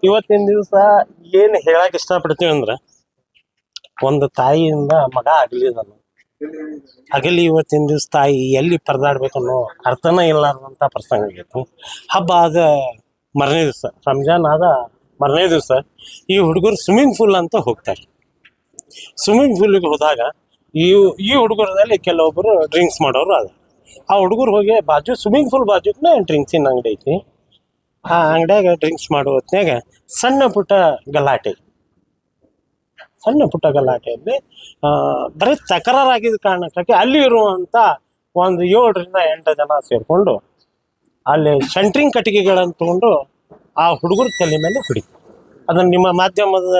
ಇವತ್ತಿನ ದಿವಸ ಏನ್ ಹೇಳಕ್ ಇಷ್ಟಪಡ್ತೀವಿ ಅಂದ್ರ ಒಂದು ತಾಯಿಯಿಂದ ಮಗ ಅಗಲಿ ಇವತ್ತಿನ ದಿವಸ ತಾಯಿ ಎಲ್ಲಿ ಪರದಾಡ್ಬೇಕನ್ನೋ ಅರ್ಥನೇ ಇಲ್ಲಾರ್ದಂತ ಪ್ರಸಂಗ ಆಗೈತಿ. ಹಬ್ಬ ಆದ ಮರನೇ ದಿವಸ, ರಂಜಾನ್ ಆದ ಮರನೇ ದಿವಸ ಈ ಹುಡುಗರು ಸ್ವಿಮ್ಮಿಂಗ್ ಪೂಲ್ ಅಂತ ಹೋಗ್ತಾರೆ. ಸ್ವಿಮ್ಮಿಂಗ್ ಪೂಲಿಗೆ ಹೋದಾಗ ಈ ಹುಡುಗರಲ್ಲಿ ಕೆಲವೊಬ್ಬರು ಡ್ರಿಂಕ್ಸ್ ಮಾಡೋರು ಅದ. ಆ ಹುಡುಗರು ಹೋಗಿ ಬಾಜು ಸ್ವಿಮ್ಮಿಂಗ್ ಪೂಲ್ ಬಾಜುನೇ ಡ್ರಿಂಕ್ಸಿನ ಅಂಗಡಿ ಐತಿ. ಆ ಅಂಗಡಿಯಾಗ ಡ್ರಿಂಕ್ಸ್ ಮಾಡೋ ಹೊತ್ನ್ಯಾಗ ಸಣ್ಣ ಪುಟ್ಟ ಗಲಾಟೆಯಲ್ಲಿ ಬರೀ ತಕರಾರಾಗಿದ್ದ ಕಾರಣಕ್ಕಾಗಿ ಅಲ್ಲಿ ಇರುವಂತ ಒಂದು 7ರಿಂದ 8 ಜನ ಸೇರ್ಕೊಂಡು ಅಲ್ಲಿ ಸೆಂಟ್ರಿಂಗ್ ಕಟ್ಟಿಗೆಗಳನ್ನು ತಗೊಂಡು ಆ ಹುಡುಗರ ತಲೆ ಮೇಲೆ ಹೊಡಿತಾರೆ. ಅದನ್ನ ನಿಮ್ಮ ಮಾಧ್ಯಮದ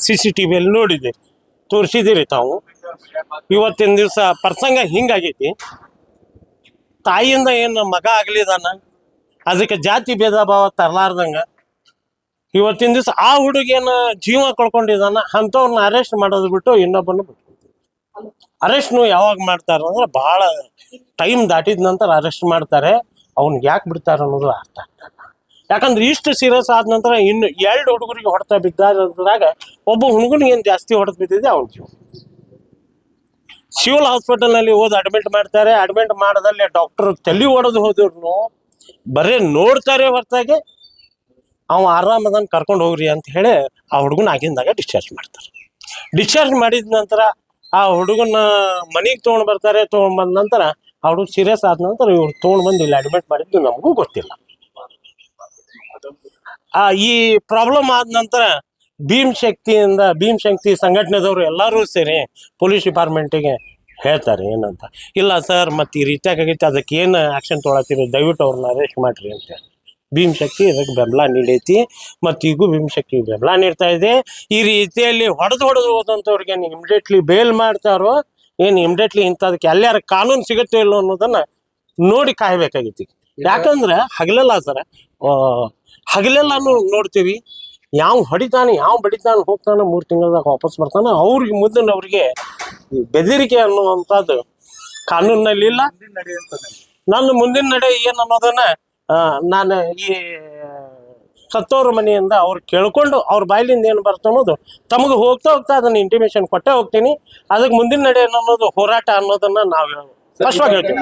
CCTVಯಲ್ಲಿ ನೋಡಿದೆ, ತೋರಿಸಿದಿರಿ ತಾವು. ಇವತ್ತಿನ ದಿವಸ ಪ್ರಸಂಗ ಹಿಂಗಾಗೈತಿ. ತಾಯಿಯಿಂದ ಏನು ಮಗ ಆಗ್ಲಿದಾನ, ಅದಕ್ಕೆ ಜಾತಿ ಭೇದ ಭಾವ ತರಲಾರ್ದಂಗ ಇವತ್ತಿನ ದಿವಸ ಆ ಹುಡುಗಿಯನ್ನ ಜೀವ ಕಳ್ಕೊಂಡಿದಾನ, ಅಂಥವ್ರನ್ನ ಅರೆಸ್ಟ್ ಮಾಡೋದು ಬಿಟ್ಟು ಇನ್ನೊಬ್ಬನ ಬಿಟ್ಟು. ಅರೆಸ್ಟ್ನು ಯಾವಾಗ ಮಾಡ್ತಾರೆ ಅಂದ್ರೆ ಬಹಳ ಟೈಮ್ ದಾಟಿದ ನಂತರ ಅರೆಸ್ಟ್ ಮಾಡ್ತಾರೆ. ಅವ್ನಿಗೆ ಯಾಕೆ ಬಿಡ್ತಾರೆ ಅನ್ನೋದು ಅರ್ಥ ಆಗ್ತದೆ. ಯಾಕಂದ್ರೆ ಇಷ್ಟು ಸೀರಿಯಸ್ ಆದ ನಂತರ ಇನ್ನು 2 ಹುಡುಗರಿಗೆ ಹೊಡೆತ ಬಿದ್ದಾಗ ಒಬ್ಬ ಹುಡುಗನಿಗೆ ಏನು ಜಾಸ್ತಿ ಹೊಡೆತ ಬಿದ್ದಿದೆ ಅವ್ನ ಜೀವ. ಸಿವಿಲ್ ಹಾಸ್ಪಿಟಲ್ನಲ್ಲಿ ಹೋದ್ ಅಡ್ಮಿಟ್ ಮಾಡ್ತಾರೆ. ಅಡ್ಮಿಟ್ ಮಾಡದಲ್ಲಿ ಡಾಕ್ಟರ್ ತಲೆ ಹೊಡೆದು ಹೋದ್ರು ಬರೇ ನೋಡ್ತಾರೆ ಹೊರತಾಗಿ ಅವ ಆರಾಮದನ್ನ ಕರ್ಕೊಂಡು ಹೋಗ್ರಿ ಅಂತ ಹೇಳಿ ಆ ಹುಡುಗನ ಆಗಿಂದಾಗ ಡಿಸ್ಚಾರ್ಜ್ ಮಾಡ್ತಾರೆ. ಡಿಸ್ಚಾರ್ಜ್ ಮಾಡಿದ ನಂತರ ಆ ಹುಡುಗನ ಮನೆಗೆ ತೊಗೊಂಡು ಬರ್ತಾರೆ. ತೊಗೊಂಡು ಬಂದ ನಂತರ ಆ ಹುಡುಗ ಸೀರಿಯಸ್ ಆದ ನಂತರ ಇವ್ರು ತೊಗೊಂಡು ಬಂದು ಇಲ್ಲಿ ಅಡ್ಮಿಟ್ ಮಾಡಿದ್ದು ನಮಗೂ ಗೊತ್ತಿಲ್ಲ. ಈ ಪ್ರಾಬ್ಲಮ್ ಆದ ನಂತರ ಭೀಮ್ ಶಕ್ತಿ ಸಂಘಟನೆದವರು ಎಲ್ಲರೂ ಸೇರಿ ಪೊಲೀಸ್ ಡಿಪಾರ್ಟ್ಮೆಂಟಿಗೆ ಹೇಳ್ತಾರೆ ಏನಂತ, ಇಲ್ಲ ಸರ್ ಮತ್ತೆ ಈ ರೀತಿಯಾಗಿ ಆಗೈತೆ, ಅದಕ್ಕೆ ಏನು ಆಕ್ಷನ್ ತೊಗೊಳತ್ತೀರಿ, ದಯವಿಟ್ಟು ಅವ್ರನ್ನ ಅರೆಸ್ಟ್ ಮಾಡ್ರಿ ಅಂತ. ಭೀಮ್ ಶಕ್ತಿ ಇದಕ್ಕೆ ಬೆಂಬಲ ನೀಡೈತಿ, ಮತ್ತು ಈಗೂ ಭೀಮ್ ಶಕ್ತಿ ಬೆಂಬಲ ನೀಡ್ತಾ ಇದೆ. ಈ ರೀತಿಯಲ್ಲಿ ಹೊಡೆದು ಹೋದಂಥವ್ರಿಗೆ ಇಮಿಡಿಯೇಟ್ಲಿ ಬೇಲ್ ಮಾಡ್ತಾರೋ ಏನು, ಇಮಿಡಿಯೇಟ್ಲಿ ಇಂಥದಕ್ಕೆ ಎಲ್ಲಾರ ಕಾನೂನು ಸಿಗುತ್ತೆ ಇಲ್ಲೋ ಅನ್ನೋದನ್ನ ನೋಡಿ ಕಾಯ್ಬೇಕಾಗೈತಿ. ಯಾಕಂದ್ರೆ ಹಗಲೆಲ್ಲ ಸರ ಹಗಲೆಲ್ಲಾನು ನೋಡ್ತೀವಿ, ಯಾವ ಹೊಡಿತಾನೆ ಯಾವ ಬಡಿತಾನೆ ಹೋಗ್ತಾನೆ 3 ತಿಂಗಳದಾಗ ವಾಪಸ್ ಬರ್ತಾನೆ. ಅವ್ರಿಗೆ ಮುಂದಿನವ್ರಿಗೆ ಬೆದರಿಕೆ ಅನ್ನುವಂಥದ್ದು ಕಾನೂನಿನಲ್ಲಿ ಇಲ್ಲ. ನನ್ನ ಮುಂದಿನ ನಡೆ ಏನು ಅನ್ನೋದನ್ನ ನಾನು ಈ ಸತ್ತೋರ ಮನೆಯಿಂದ ಅವ್ರು ಕೇಳ್ಕೊಂಡು ಅವ್ರ ಬಾಯಿಲಿಂದ ಏನು ಬರ್ತ ಅನ್ನೋದು ತಮಗೆ ಹೋಗ್ತಾ ಅದನ್ನ ಇಂಟಿಮೇಷನ್ ಕೊಟ್ಟೇ ಹೋಗ್ತೀನಿ. ಅದಕ್ಕೆ ಮುಂದಿನ ನಡೆ ಅನ್ನೋದು ಹೋರಾಟ ಅನ್ನೋದನ್ನ ನಾವು ಸ್ಪಷ್ಟವಾಗಿ ಹೇಳ್ತೀವಿ.